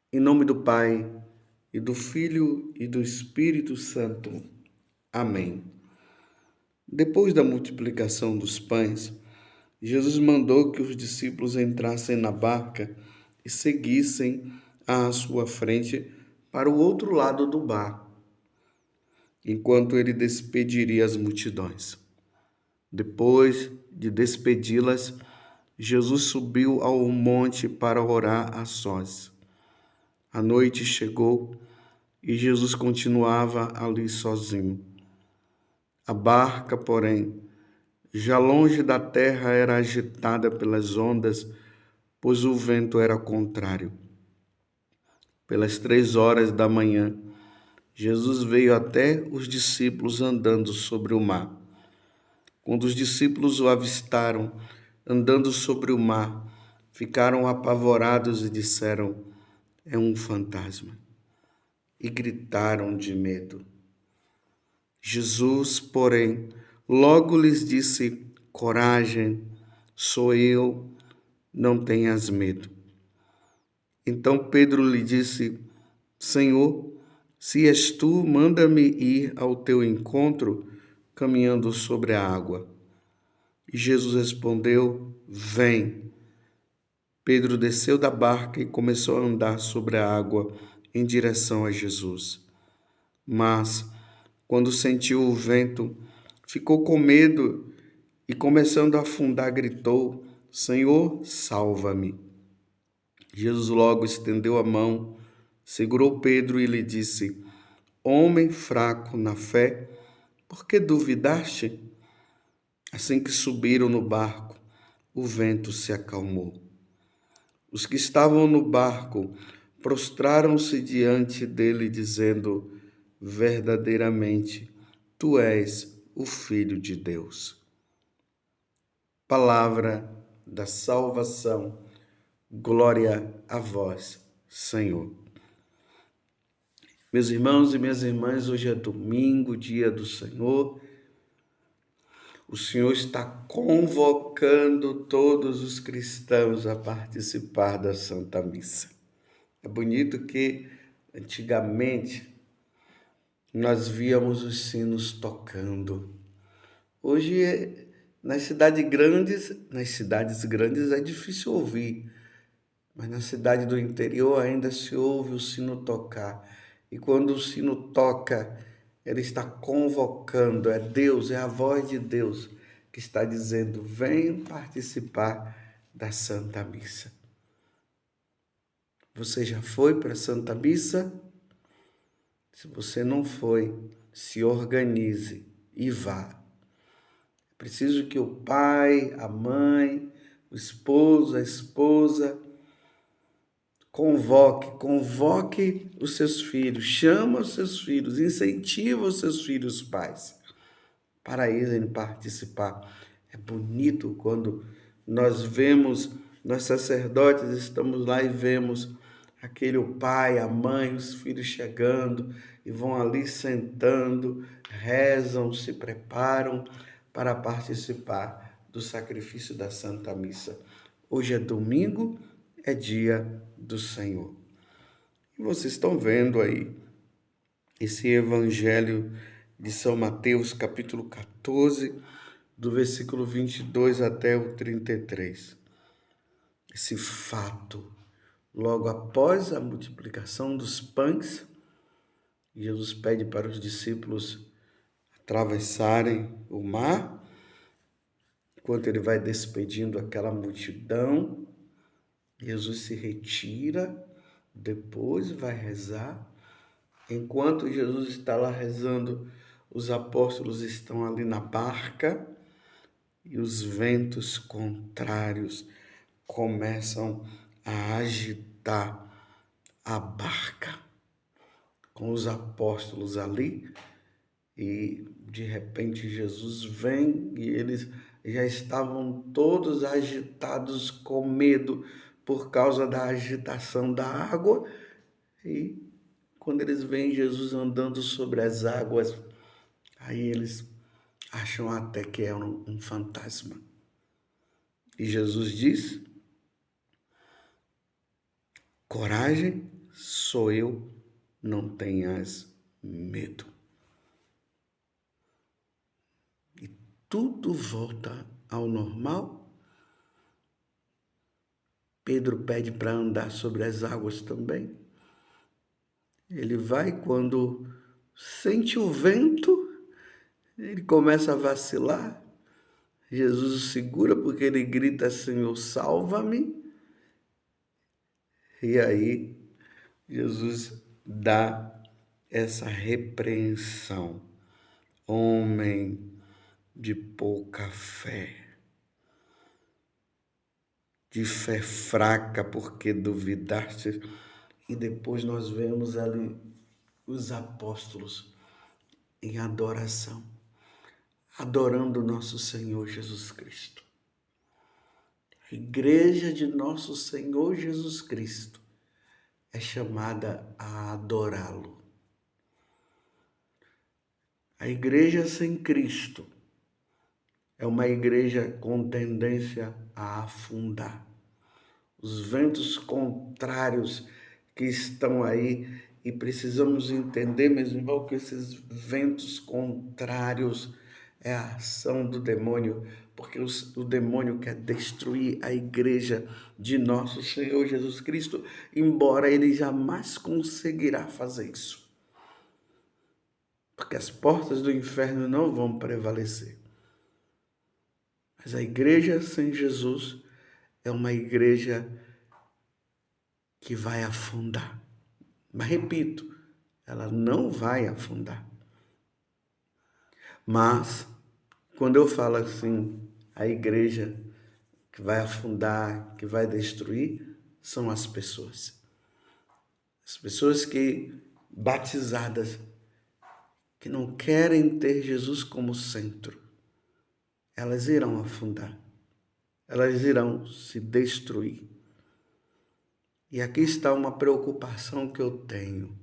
Em nome do Pai, e do Filho, e do Espírito Santo. Amém. Depois da multiplicação dos pães, Jesus mandou que os discípulos entrassem na barca e seguissem à sua frente para o outro lado do mar, enquanto ele despediria as multidões. Depois de despedi-las, Jesus subiu ao monte para orar a sós. A noite chegou e Jesus continuava ali sozinho. A barca, porém, já longe da terra, era agitada pelas ondas, pois o vento era contrário. Pelas 3 horas da manhã, Jesus veio até os discípulos andando sobre o mar. Quando os discípulos o avistaram andando sobre o mar, ficaram apavorados e disseram: "É um fantasma", e gritaram de medo. Jesus, porém, logo lhes disse: "Coragem, sou eu, não tenhas medo." Então Pedro lhe disse: "Senhor, se és tu, manda-me ir ao teu encontro, caminhando sobre a água." E Jesus respondeu: "Vem." Pedro desceu da barca e começou a andar sobre a água em direção a Jesus. Mas, quando sentiu o vento, ficou com medo e, começando a afundar, gritou: "Senhor, salva-me." Jesus logo estendeu a mão, segurou Pedro e lhe disse: "Homem fraco na fé, por que duvidaste?" Assim que subiram no barco, o vento se acalmou. Os que estavam no barco prostraram-se diante dele, dizendo: "Verdadeiramente, tu és o Filho de Deus." Palavra da salvação. Glória a vós, Senhor. Meus irmãos e minhas irmãs, hoje é domingo, dia do Senhor. O Senhor está convocando todos os cristãos a participar da Santa Missa. É bonito que antigamente nós víamos os sinos tocando. Hoje, nas cidades grandes é difícil ouvir, mas na cidade do interior ainda se ouve o sino tocar. E quando o sino toca, ele está convocando, é Deus, é a voz de Deus que está dizendo: "Venham participar da Santa Missa." Você já foi para a Santa Missa? Se você não foi, se organize e vá. É preciso que o pai, a mãe, o esposo, a esposa convoque os seus filhos, chama os seus filhos, incentiva os seus filhos pais para irem participar. É bonito quando nós vemos, nós sacerdotes estamos lá e vemos aquele o pai, a mãe, os filhos chegando e vão ali sentando, rezam, se preparam para participar do sacrifício da Santa Missa. Hoje é domingo, é dia do Senhor. E vocês estão vendo aí esse evangelho de São Mateus, capítulo 14, do versículo 22 até o 33. Esse fato, logo após a multiplicação dos pães, Jesus pede para os discípulos atravessarem o mar, enquanto ele vai despedindo aquela multidão. Jesus se retira, depois vai rezar. Enquanto Jesus está lá rezando, os apóstolos estão ali na barca e os ventos contrários começam a agitar a barca com os apóstolos ali. E de repente Jesus vem e eles já estavam todos agitados com medo por causa da agitação da água. E quando eles veem Jesus andando sobre as águas, aí eles acham até que é um fantasma. E Jesus diz: "Coragem, sou eu, não tenhas medo. E tudo volta ao normal. Pedro pede para andar sobre as águas também. Ele vai quando sente o vento, ele começa a vacilar. Jesus o segura porque ele grita: Senhor, salva-me. E aí Jesus dá essa repreensão. Homem de pouca fé, de fé fraca, porque duvidaste. E depois nós vemos ali os apóstolos em adoração, adorando nosso Senhor Jesus Cristo. A igreja de nosso Senhor Jesus Cristo é chamada a adorá-lo. A igreja sem Cristo é uma igreja com tendência a afundar. Os ventos contrários que estão aí, e precisamos entender, meus irmãos, que esses ventos contrários é a ação do demônio, porque o demônio quer destruir a igreja de nosso Senhor Jesus Cristo, embora ele jamais conseguirá fazer isso. Porque as portas do inferno não vão prevalecer. Mas a igreja sem Jesus é uma igreja que vai afundar. Mas repito, ela não vai afundar. Mas, quando eu falo assim, a igreja que vai afundar, que vai destruir, são as pessoas. As pessoas que, batizadas, que não querem ter Jesus como centro, elas irão afundar. Elas irão se destruir. E aqui está uma preocupação que eu tenho.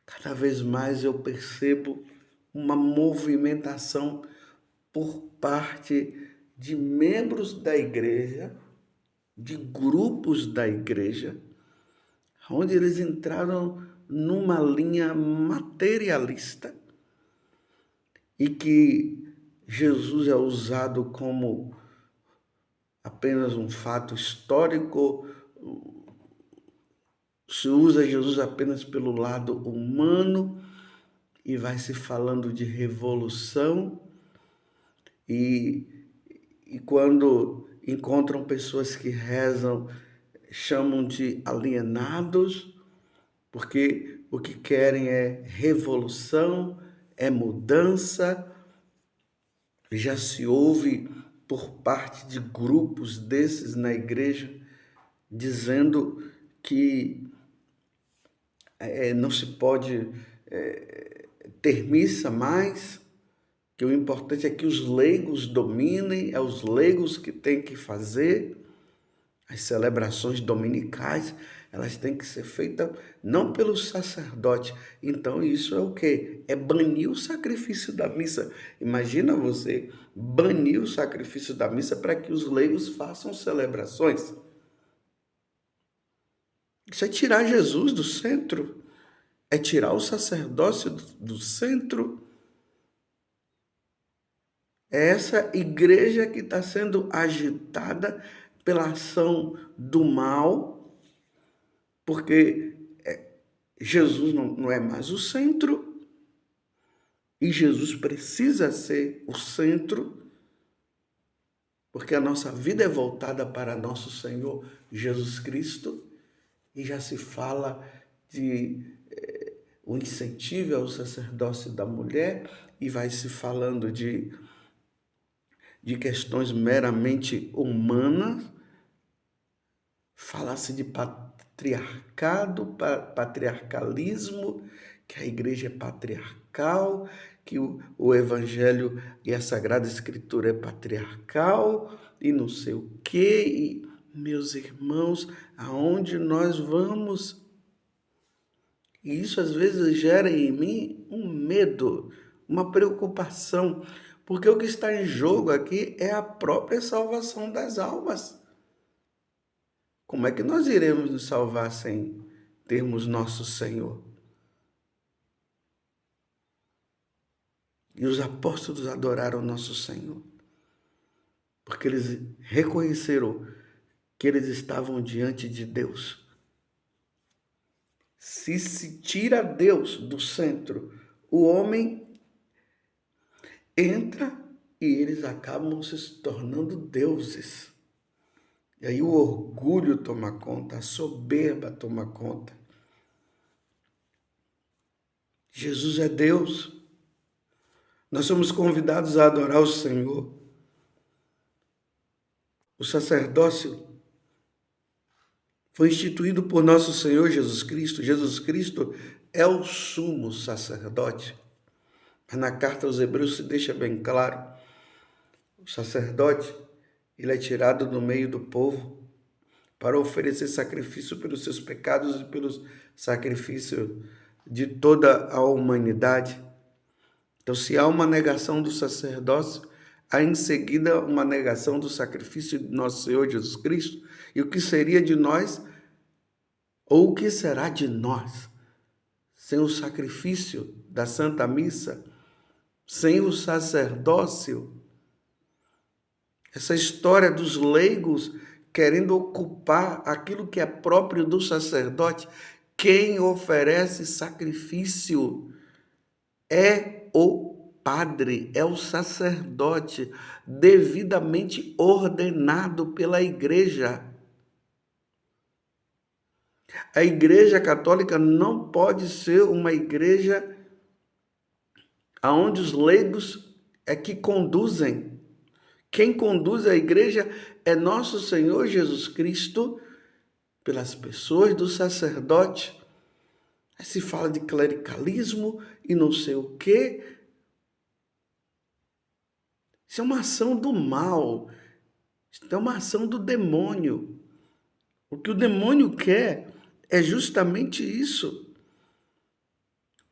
Cada vez mais eu percebo uma movimentação por parte de membros da igreja, de grupos da igreja, onde eles entraram numa linha materialista e que Jesus é usado como apenas um fato histórico, se usa Jesus apenas pelo lado humano e vai se falando de revolução e quando encontram pessoas que rezam, chamam de alienados, porque o que querem é revolução, é mudança. Já se ouve por parte de grupos desses na igreja dizendo que não se pode ter missa mais, que o importante é que os leigos dominem, é os leigos que têm que fazer. As celebrações dominicais, elas têm que ser feitas não pelo sacerdote. Então isso é o quê? É banir o sacrifício da missa. Imagina você banir o sacrifício da missa para que os leigos façam celebrações. Isso é tirar Jesus do centro, é tirar o sacerdócio do centro. É essa igreja que está sendo agitada pela ação do mal, porque Jesus não é mais o centro, e Jesus precisa ser o centro, porque a nossa vida é voltada para nosso Senhor Jesus Cristo, e já se fala de o incentivo ao sacerdócio da mulher, e vai se falando de questões meramente humanas, fala-se de patriarcado, patriarcalismo, que a igreja é patriarcal, que o evangelho e a Sagrada Escritura é patriarcal, e não sei o quê. E, meus irmãos, aonde nós vamos? E isso às vezes gera em mim um medo, uma preocupação, porque o que está em jogo aqui é a própria salvação das almas. Como é que nós iremos nos salvar sem termos nosso Senhor? E os apóstolos adoraram nosso Senhor, porque eles reconheceram que eles estavam diante de Deus. Se tira Deus do centro, o homem entra e eles acabam se tornando deuses. E aí o orgulho toma conta, a soberba toma conta. Jesus é Deus. Nós somos convidados a adorar o Senhor. O sacerdócio foi instituído por nosso Senhor Jesus Cristo. Jesus Cristo é o sumo sacerdote. Mas na carta aos Hebreus se deixa bem claro, o sacerdote, ele é tirado do meio do povo para oferecer sacrifício pelos seus pecados e pelos sacrifícios de toda a humanidade. Então, se há uma negação do sacerdócio, há em seguida uma negação do sacrifício de nosso Senhor Jesus Cristo. E o que seria de nós, ou o que será de nós, sem o sacrifício da Santa Missa, sem o sacerdócio? Essa história dos leigos querendo ocupar aquilo que é próprio do sacerdote. Quem oferece sacrifício é o padre, é o sacerdote, devidamente ordenado pela igreja. A igreja católica não pode ser uma igreja onde os leigos é que conduzem. Quem conduz a igreja é nosso Senhor Jesus Cristo, pelas pessoas do sacerdote. Aí se fala de clericalismo e não sei o quê. Isso é uma ação do mal, isso é uma ação do demônio. O que o demônio quer é justamente isso.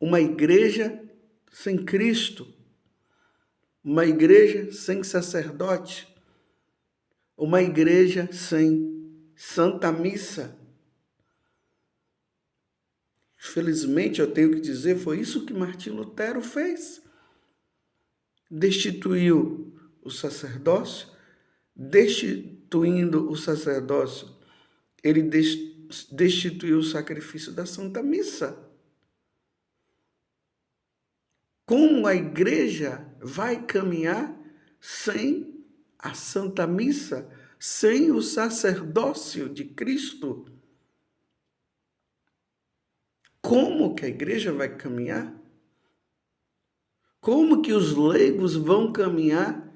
Uma igreja sem Cristo, uma igreja sem sacerdote, uma igreja sem Santa Missa. Felizmente, eu tenho que dizer, foi isso que Martim Lutero fez. Destituiu o sacerdócio, destituindo o sacerdócio, ele destituiu o sacrifício da Santa Missa. Como a igreja vai caminhar sem a Santa Missa, sem o sacerdócio de Cristo? Como que a igreja vai caminhar? Como que os leigos vão caminhar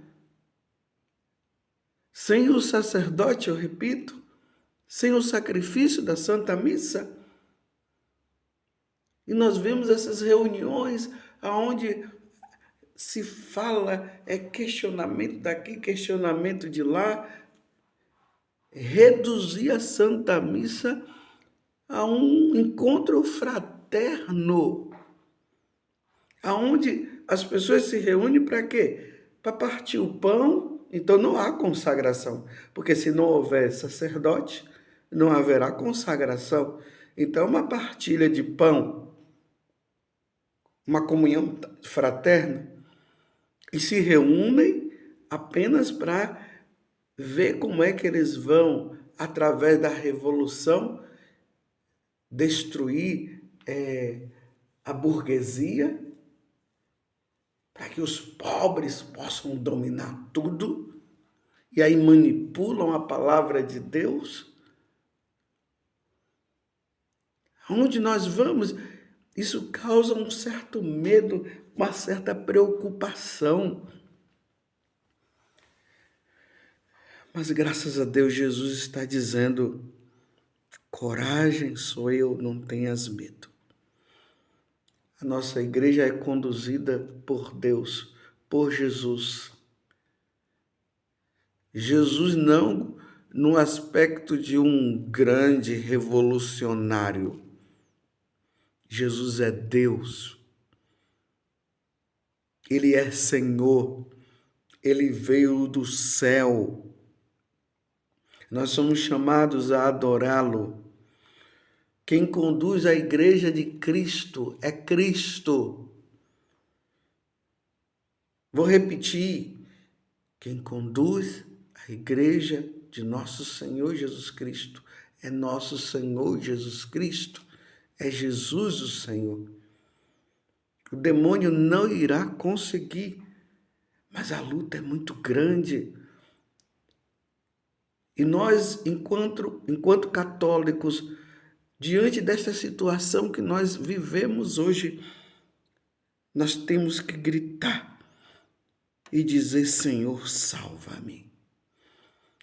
sem o sacerdote, eu repito, sem o sacrifício da Santa Missa? E nós vemos essas reuniões onde se fala, é questionamento daqui, questionamento de lá, reduzir a Santa Missa a um encontro fraterno, aonde as pessoas se reúnem para quê? Para partir o pão. Então não há consagração, porque se não houver sacerdote, não haverá consagração. Então uma partilha de pão, uma comunhão fraterna, e se reúnem apenas para ver como é que eles vão, através da revolução, destruir a burguesia, para que os pobres possam dominar tudo, e aí manipulam a palavra de Deus. Aonde nós vamos, isso causa um certo medo, uma certa preocupação. Mas graças a Deus, Jesus está dizendo: coragem, sou eu, não tenhas medo. A nossa igreja é conduzida por Deus, por Jesus. Jesus não no aspecto de um grande revolucionário. Jesus é Deus. Ele é Senhor. Ele veio do céu. Nós somos chamados a adorá-lo. Quem conduz a igreja de Cristo é Cristo. Vou repetir. Quem conduz a igreja de nosso Senhor Jesus Cristo é nosso Senhor Jesus Cristo. É Jesus o Senhor. O demônio não irá conseguir, mas a luta é muito grande. E nós, enquanto católicos, diante desta situação que nós vivemos hoje, nós temos que gritar e dizer: Senhor, salva-me.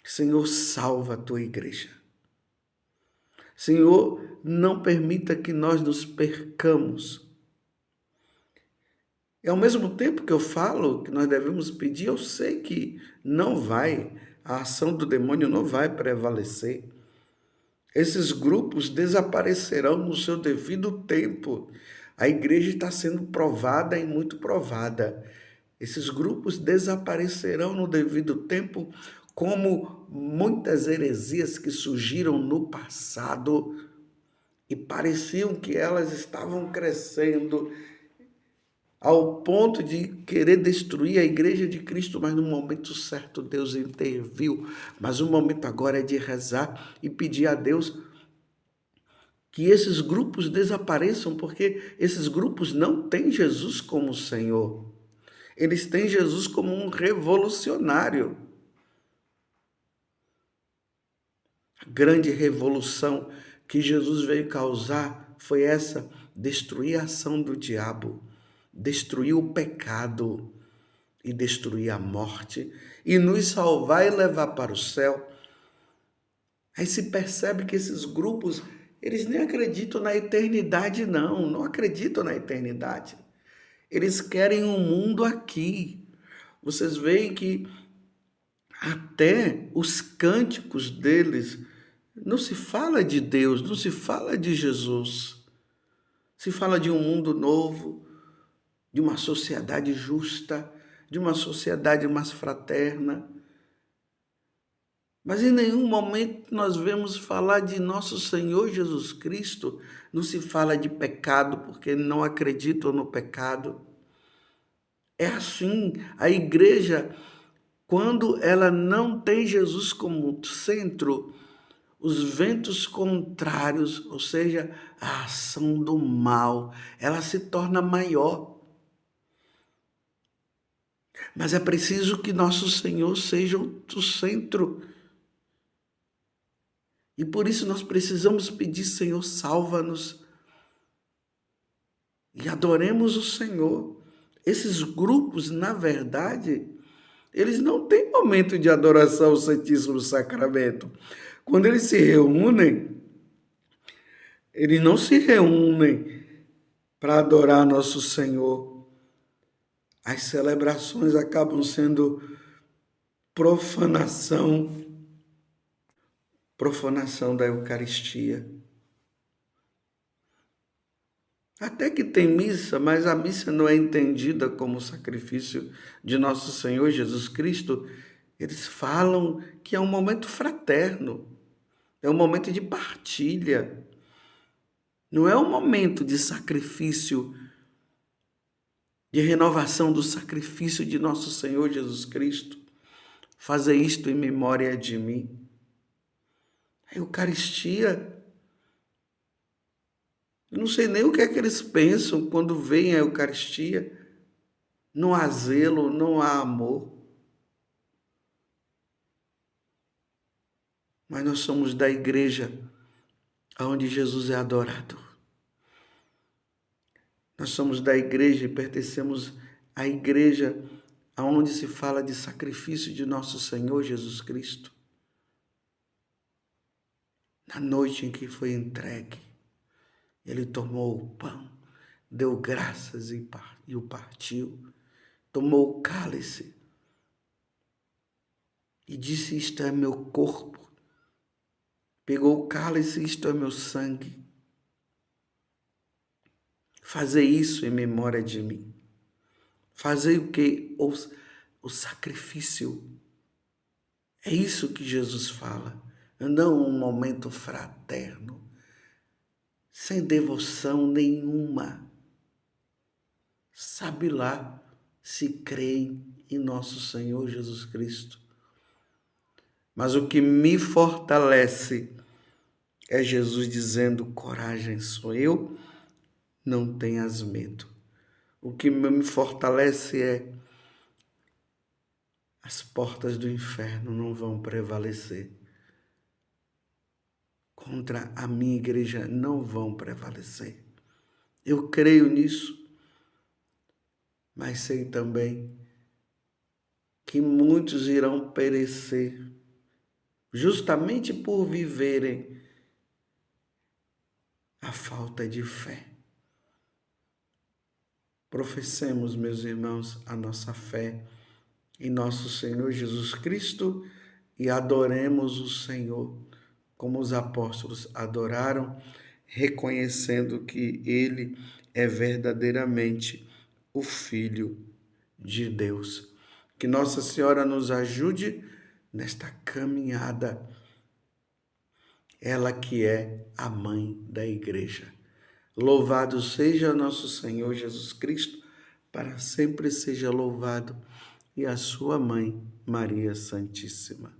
Senhor, salva a tua igreja. Senhor, não permita que nós nos percamos. E ao mesmo tempo que eu falo que nós devemos pedir, eu sei que a ação do demônio não vai prevalecer. Esses grupos desaparecerão no seu devido tempo. A igreja está sendo provada e muito provada. Esses grupos desaparecerão no devido tempo, como muitas heresias que surgiram no passado e pareciam que elas estavam crescendo ao ponto de querer destruir a igreja de Cristo, mas no momento certo Deus interviu. Mas o momento agora é de rezar e pedir a Deus que esses grupos desapareçam, porque esses grupos não têm Jesus como Senhor. Eles têm Jesus como um revolucionário. A grande revolução que Jesus veio causar foi essa: destruir a ação do diabo, destruir o pecado e destruir a morte e nos salvar e levar para o céu. Aí se percebe que esses grupos, eles nem acreditam na eternidade, não acreditam na eternidade. Eles querem um mundo aqui. Vocês veem que até os cânticos deles não se fala de Deus, não se fala de Jesus. Se fala de um mundo novo, de uma sociedade justa, de uma sociedade mais fraterna. Mas em nenhum momento nós vemos falar de nosso Senhor Jesus Cristo. Não se fala de pecado, porque não acreditam no pecado. É assim, a igreja, quando ela não tem Jesus como centro, os ventos contrários, ou seja, a ação do mal, ela se torna maior. Mas é preciso que nosso Senhor seja o centro. E por isso nós precisamos pedir: Senhor, salva-nos. E adoremos o Senhor. Esses grupos, na verdade, eles não têm momento de adoração ao Santíssimo Sacramento. Quando eles se reúnem, eles não se reúnem para adorar nosso Senhor. As celebrações acabam sendo profanação da Eucaristia. Até que tem missa, mas a missa não é entendida como sacrifício de nosso Senhor Jesus Cristo. Eles falam que é um momento fraterno, é um momento de partilha. Não é um momento de sacrifício, de renovação do sacrifício de nosso Senhor Jesus Cristo. Fazer isto em memória de mim. A Eucaristia, eu não sei nem o que é que eles pensam quando veem a Eucaristia. Não há zelo, não há amor. Mas nós somos da igreja onde Jesus é adorado. Nós somos da igreja e pertencemos à igreja onde se fala de sacrifício de nosso Senhor Jesus Cristo. Na noite em que foi entregue, ele tomou o pão, deu graças e o partiu, tomou o cálice e disse: isto é meu corpo. Pegou o cálice: isto é meu sangue. Fazei isso em memória de mim. Fazei o que? O sacrifício. É isso que Jesus fala. não um momento fraterno, sem devoção nenhuma. Sabe lá se creem em nosso Senhor Jesus Cristo. Mas o que me fortalece é Jesus dizendo: coragem, sou eu, não tenhas medo. O que me fortalece é: as portas do inferno não vão prevalecer. Contra a minha igreja não vão prevalecer. Eu creio nisso, mas sei também que muitos irão perecer, justamente por viverem a falta de fé. Professemos, meus irmãos, a nossa fé em nosso Senhor Jesus Cristo e adoremos o Senhor como os apóstolos adoraram, reconhecendo que Ele é verdadeiramente o Filho de Deus. Que Nossa Senhora nos ajude nesta caminhada, ela que é a mãe da igreja. Louvado seja nosso Senhor Jesus Cristo, para sempre seja louvado, e a sua mãe, Maria Santíssima.